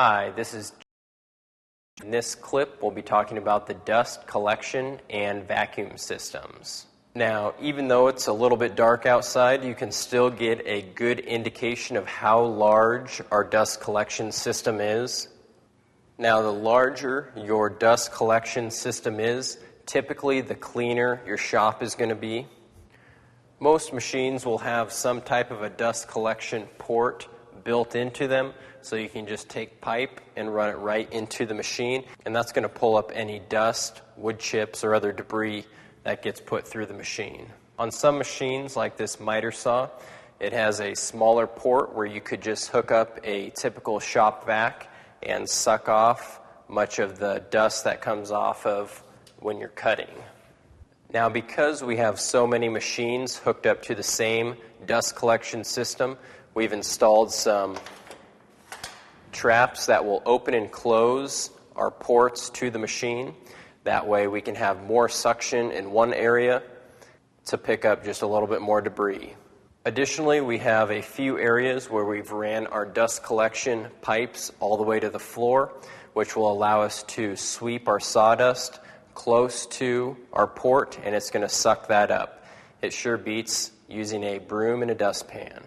Hi, this is in this clip we'll be talking about the dust collection and vacuum systems. Now, even though it's a little bit dark outside, you can still get a good indication of how large our dust collection system is. Now, the larger your dust collection system is, typically the cleaner your shop is going to be. Most machines will have some type of a dust collection port built into them, so you can just take pipe and run it right into the machine, and that's going to pull up any dust, wood chips, or other debris that gets put through the machine. On some machines, like this miter saw, it has a smaller port where you could just hook up a typical shop vac and suck off much of the dust that comes off of when you're cutting. Now, because we have so many machines hooked up to the same dust collection system, we've installed some traps that will open and close our ports to the machine. That way we can have more suction in one area to pick up just a little bit more debris. Additionally, we have a few areas where we've ran our dust collection pipes all the way to the floor, which will allow us to sweep our sawdust close to our port, and it's going to suck that up. It sure beats using a broom and a dustpan.